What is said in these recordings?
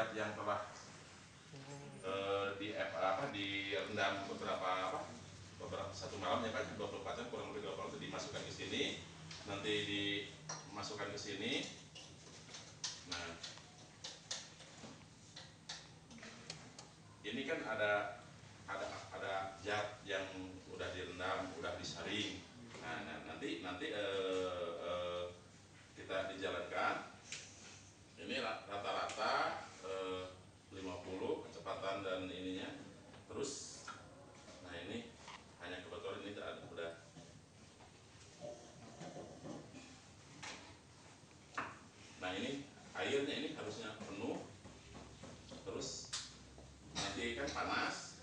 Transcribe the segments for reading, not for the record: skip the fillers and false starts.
zat yang telah direndam beberapa satu malam ya Pak, 24 jam kurang lebih 24 jam dimasukkan ke sini, nanti dimasukkan ke sini. Nah, ini kan ada zat yang udah direndam, udah disaring. Nah, nanti kita dijalankan. Ini rata-rata 50 kecepatan dan ininya. Terus, nah ini hanya kebetulan ini udah. Nah ini airnya ini harusnya penuh. Terus nanti kan panas.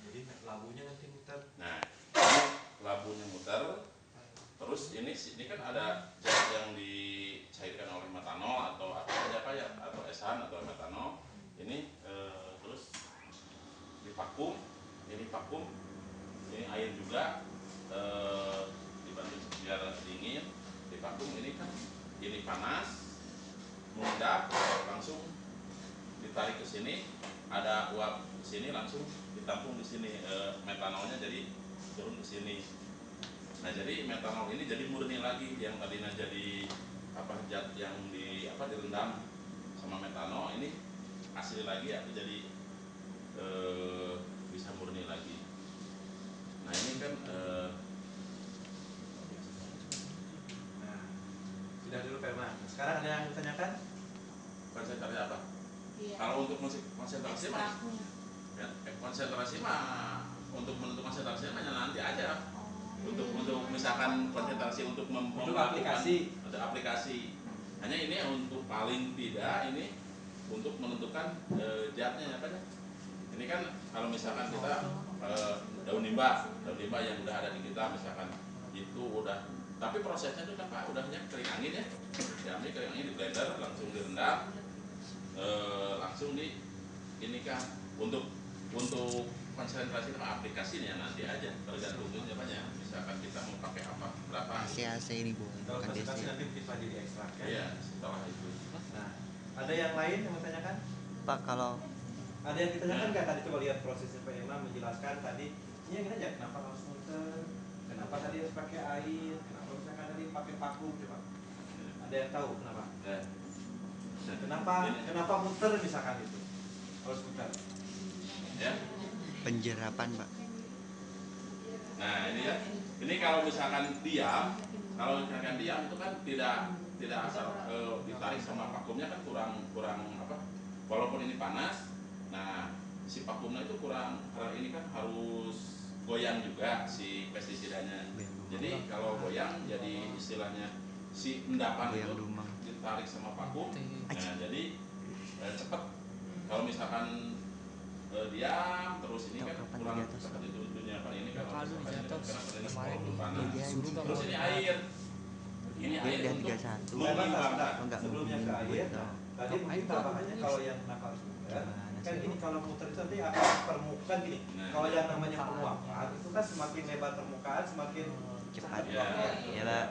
Jadi labunya nanti muter. Nah, ini labunya muter. Terus ini kan ada zat yang dicairkan oleh metanol atau apa aja Pak ya, atau esan atau metanol. Ini terus divakum, ini vakum, ini air juga dibantu biar dingin, divakum. Ini kan ini panas, mengendap, langsung ditarik ke sini, ada uap ke sini, langsung ditampung di sini metanolnya, jadi turun ke sini. Nah, jadi metanol ini jadi murni lagi, yang tadinya jadi zat yang direndam sama metanol, ini asli lagi atau jadi bisa murni lagi. Nah, ini kan Nah, sudah dulu Perman. Sekarang ada yang ditanyakan? konsentrasi apa? Iya. Kalau untuk konsentrasi mah, ya, konsentrasi mah untuk menentukan konsentrasi hanya nanti aja. Untuk misalkan konsentrasi untuk untuk aplikasi, hanya ini untuk paling tidak ini untuk menentukan zatnya apa ya. Ini kan kalau misalkan kita daun limbah yang udah ada di kita, misalkan itu udah, tapi prosesnya itu kan Pak udahnya kering angin ya, diambil kering angin, di blender, langsung direndam, langsung di ini kan untuk konsentrasi sama aplikasinya nanti aja, tergantung itu banyak. Misalkan kita mau pakai apa, berapa AC ini Bu, Kalau bukan konsentrasi DC. nanti bisa jadi ekstrak ya. Iya, setelah itu. Nah, ada yang lain yang mau tanyakan? Pak, kalau Ada yang ditanyakan nggak tadi? Coba lihat prosesnya Pak Imam menjelaskan tadi. Ini gini aja, kenapa harus muter? Kenapa tadi harus pakai air? Kenapa misalkan tadi pakai vakum? Coba. Ada yang tahu kenapa? Kenapa muter misalkan itu? Harus muter. Ya. penjerapan Pak, Nah, ini ya. Ini kalau misalkan diam itu kan tidak asal ditarik sama vakumnya kan kurang apa? Walaupun ini panas, nah si vakumnya itu kurang, karena ini kan harus goyang juga si pestisidanya. Jadi kalau goyang, jadi istilahnya si endapan itu goyang dumang. ditarik sama vakum. Nah, jadi cepat. Kalau misalkan diam terus ini kan kurang cepat itu apa ini kalau misalkan karena ini panas. Terus ini air. Ini air untuk mengimbangkan. Sebelumnya ke air. Tadi mungkin tambahannya kalau yang kenapa harus muter? Kan ini kalau muter itu nanti akan permukaan gini. Kalau yang namanya penguapan itu kan semakin lebar permukaan semakin cepat uapnya. Ya Pak,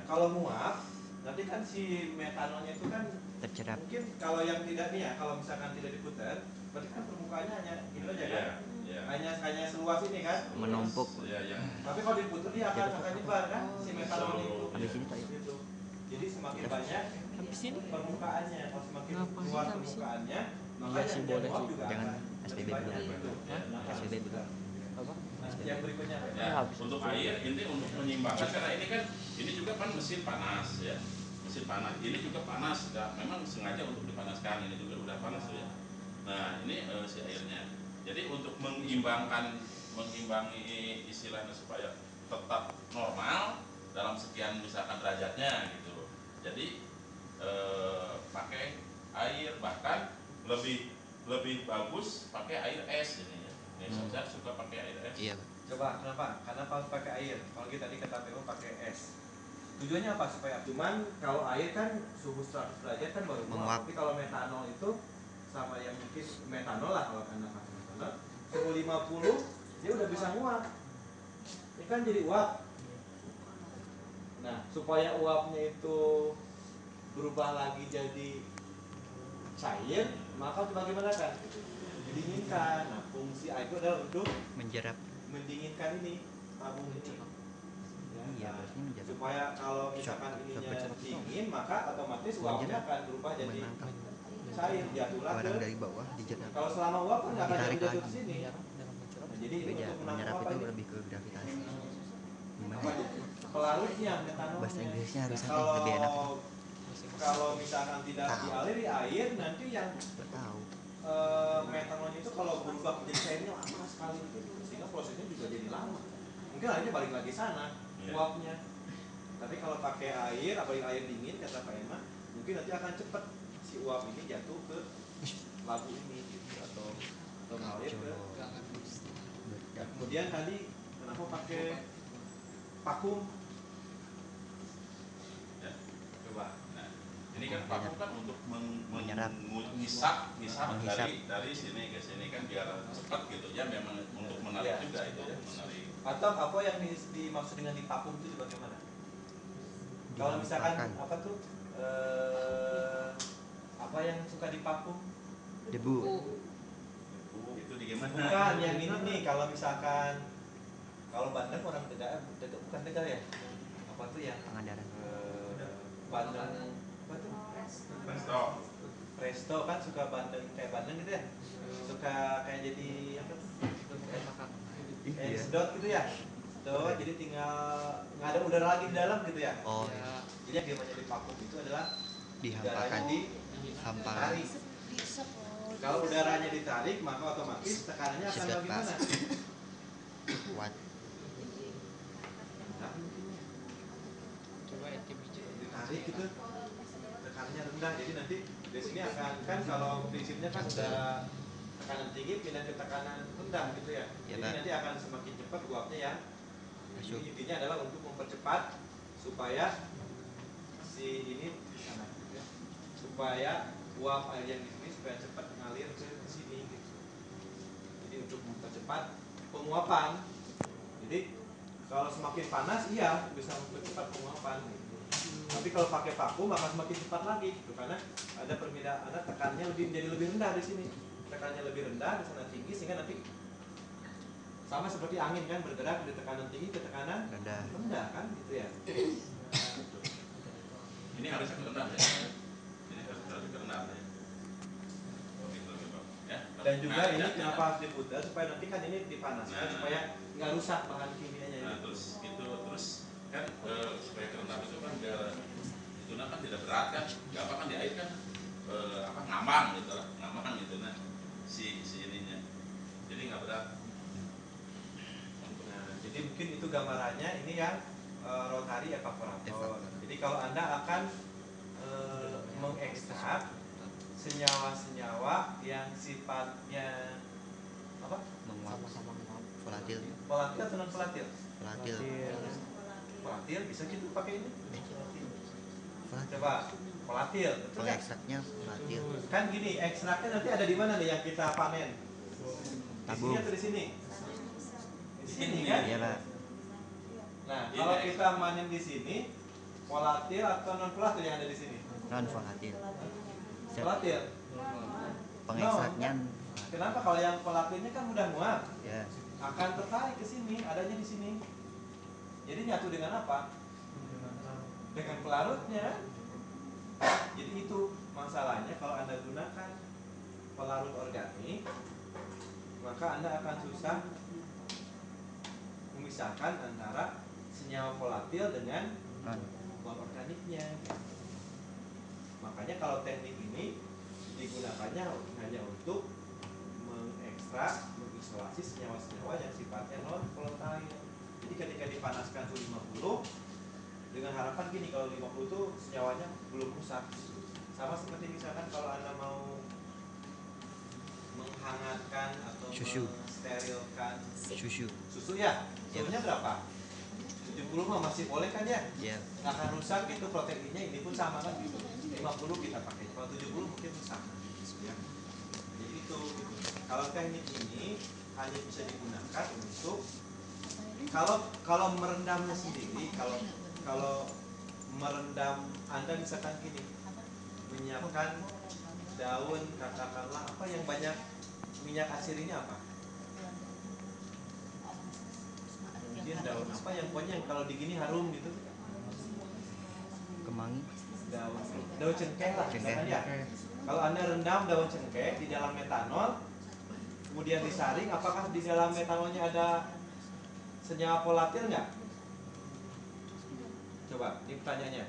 Kalau muap nanti kan si metanolnya itu kan tercerap. mungkin kalau yang tidak nih ya, kalau misalkan tidak diputar, berarti kan permukaannya hanya gitu aja kan? Hanya seluas ini kan? Menumpuk. Tapi kalau diputar dia akan nyebar kan? Si metanol itu. Habis ini Pak ya. Gitu. Jadi semakin banyak permukaannya, kalau semakin luas permukaannya, makanya sih yang boleh muap sih. juga Jangan akan SPB lebih dulu. banyak gitu. SPB dulu. Nah, yang berikutnya Ya, untuk air ini untuk menyimbangkan, karena ini kan ini juga kan mesin panas ya, mesin panas ini juga panas ya, memang sengaja untuk dipanaskan, ini juga udah panas ya. Nah ini si airnya, jadi untuk mengimbangi istilahnya supaya tetap normal dalam sekian misalkan derajatnya gitu, jadi pakai air, bahkan lebih bagus pakai air es ini ya. Saya suka pakai air es. Iya Pak. coba kenapa? Karena harus pakai air. Kalau kita di KPU pakai es. Tujuannya apa? Supaya cuman kalau air kan suhu 100 derajat kan baru Menguap. Tapi kalau metanol itu sama yang mungkin metanol lah, kalau Anda pakai metanol suhu 50 dia udah bisa nguap. Ini kan jadi uap. Nah, supaya uapnya itu berubah lagi jadi cair, maka bagaimana kan? Didinginkan. Nah, fungsi air itu adalah untuk Menjerap. mendinginkan ini tabung ini. Iya, Nah, berarti menjerap. supaya kalau misalkan ininya dingin, maka otomatis uapnya akan berubah jadi Menangkap cair, jatuhlah barang ke. dari bawah dijerap. Kalau selama uap kan nggak akan Ditarik jatuh ke lagi. sini. Nah, jadi ini Beda, untuk menangkap menyerap apa itu ini? lebih ke gravitasi. Gimana? Apa ini? Pelarutnya, metanolnya. Bahasa Inggrisnya harusnya Kalau lebih enak. kalau misalkan tidak dialiri air, nanti yang Gak tahu. metanolnya itu kalau berubah menjadi cairnya lama sekali gitu. Sehingga prosesnya juga jadi lama. Mungkin akhirnya balik lagi sana uapnya. Tapi kalau pakai air, apalagi air dingin kata Pak Emma, mungkin nanti akan cepat si uap ini jatuh ke labu ini gitu, atau mengalir ke. Nah, kemudian tadi kenapa pakai vakum? Ya. Coba. Nah, ini kan vakum kan untuk Menyerap. ngisap Menghisap. dari sini ke sini kan biar cepat gitu ya, memang untuk menarik Ya. juga itu menarik. Atau apa yang dimaksud dengan divakum itu bagaimana? Kalau misalkan Dihampakan. apa tuh apa yang suka divakum? Debu. Itu di gimana? Bukan yang ini nih, kalau misalkan kalau Bandeng orang Tegal, bukan Tegal ya? Apa tuh yang Pangandaran. Bandeng apa tuh? Presto. Presto kan suka bandeng kayak bandeng gitu ya? Suka kayak jadi apa tuh? Kayak sedot gitu ya? Sedot, jadi tinggal nggak ada udara lagi di dalam gitu ya? Oh, Jadi yang gimana di vakum itu adalah dihampakan. udaranya Hampakan. ditarik. Kalau udaranya ditarik, maka otomatis tekanannya akan Sedot, Pak. bagaimana? Kuat. Ditarik gitu, tekanannya rendah. Jadi nanti di sini akan kan kalau prinsipnya kan udah tekanan tinggi pindah ke tekanan rendah gitu ya. Ya, Jadi Pak. nanti akan semakin cepat uapnya ya. Masuk. Jadi intinya adalah untuk mempercepat supaya si ini di sana gitu ya. Supaya uap air yang di sini supaya cepat mengalir ke sini gitu. Jadi untuk mempercepat penguapan. Jadi kalau semakin panas iya bisa mempercepat penguapan gitu. Tapi kalau pakai vakum maka semakin cepat lagi gitu, karena ada perbedaan, tekanannya menjadi lebih rendah di sini. Tekanannya lebih rendah, di sana tinggi, sehingga nanti sama seperti angin kan bergerak dari tekanan tinggi ke tekanan rendah kan gitu ya. Ini harusnya ke rendah ya. Ini harusnya ke rendah ya. Begitu Bapak. Ya. Dan juga Nah, ini ya, kenapa ya. harus diputar supaya nanti kan ini dipanaskan Nah. supaya nggak rusak bahan kimianya Nah, ini. terus kan supaya kerendam itu kan biar itu kan tidak berat kan, gampang kan di air kan apa ngambang gitu lah, ngambang gitu nah si ininya, jadi nggak berat. Nah, jadi mungkin itu gambarannya ini yang rotary evaporator. Jadi kalau Anda akan mengekstrak senyawa-senyawa yang sifatnya apa? Menguap. Volatil. Volatil atau non volatil? Volatil. Volatil bisa gitu pakai ini. Volatil. Coba volatil. Betul nggak? Pengekstraknya volatil. Kan gini, ekstraknya nanti ada di mana nih yang kita panen? Di Tabung. sini atau di sini? Di sini kan? Iya, Pak. Nah, kalau kita panen di sini, volatil atau non volatil yang ada di sini? Non volatil. Volatil. Pengekstraknya Kenapa? Kalau yang volatilnya kan mudah nguap, ya. akan tertarik ke sini, adanya di sini. Jadi nyatu dengan apa? Dengan pelarutnya. Jadi itu masalahnya kalau Anda gunakan pelarut organik, maka Anda akan susah memisahkan antara senyawa volatil dengan Non. non organiknya. Makanya kalau teknik ini digunakannya hanya untuk mengekstrak, mengisolasi senyawa-senyawa yang sifatnya non volatile. Jadi ketika dipanaskan suhu 50 dengan harapan gini, kalau 50 itu senyawanya belum rusak. Sama seperti misalkan kalau Anda mau menghangatkan atau Susu. mensterilkan Susu. ya, suhunya berapa? 70 mah masih boleh kan ya? Ya. Nggak akan rusak itu proteinnya, ini pun sama kan gitu. 50 kita pakai, kalau 70 mungkin rusak gitu ya. Jadi itu gitu. Kalau teknik ini hanya bisa digunakan untuk kalau merendamnya sendiri, kalau merendam Anda misalkan gini, menyiapkan daun katakanlah apa yang banyak minyak atsir ini apa? Mungkin daun apa yang pokoknya yang kalau digini harum gitu? Kemangi. Daun cengkeh lah, misalkan ya. Kalau Anda rendam daun cengkeh di dalam metanol, kemudian disaring, apakah di dalam metanolnya ada senyawa volatil nggak? Coba, ini pertanyaannya.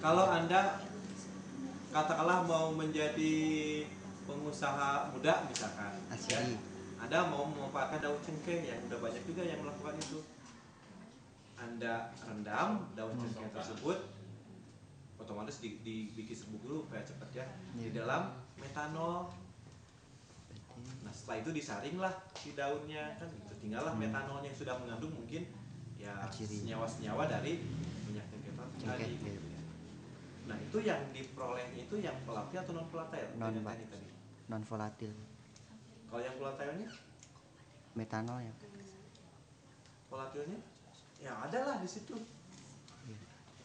Kalau Anda katakanlah mau menjadi pengusaha muda misalkan, ya, Anda mau memanfaatkan daun cengkeh ya, udah banyak juga yang melakukan itu. Anda rendam daun cengkeh tersebut, otomatis dibikin serbuk dulu supaya cepat ya, di dalam metanol. Nah setelah itu disaringlah si daunnya kan, itu tinggallah metanolnya yang sudah mengandung mungkin ya senyawa-senyawa dari minyak cengkeh tadi. Nah itu yang diperolehnya itu yang volatil atau non volatil? Non volatil. Kalau yang volatilnya? Metanol ya. Volatilnya? Ya ada lah di situ.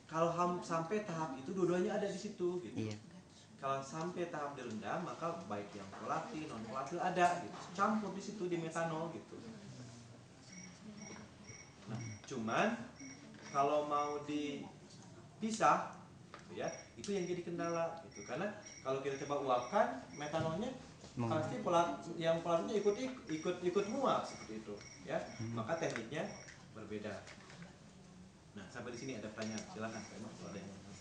Kalau sampai tahap itu dua-duanya ada di situ gitu. Iya. Kalau sampai tahap direndam maka baik yang volatil non volatil ada gitu. Campur di situ di metanol gitu. Nah, cuman kalau mau dipisah gitu ya, itu yang jadi kendala gitu. Karena kalau kita coba uapkan metanolnya pasti yang volatilnya ikut muap seperti itu ya. Maka tekniknya berbeda. Nah, sampai di sini ada pertanyaan, silakan kalau ada yang mau.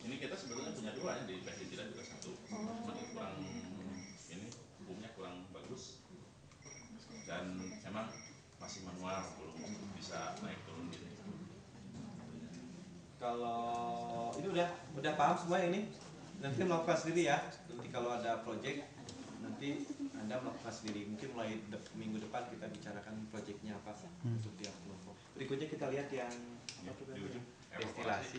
Ini kita sebetulnya punya dua ya, di pestisida juga satu, cuma itu kurang ini hukumnya kurang bagus dan emang masih manual, belum bisa naik turun gitu. Kalau ini udah paham semua ini, nanti melakukan sendiri ya. Nanti kalau ada project nanti Anda melakukan sendiri. Mungkin mulai minggu depan kita bicarakan projectnya apa untuk tiap kelompok. Berikutnya kita lihat yang destilasi.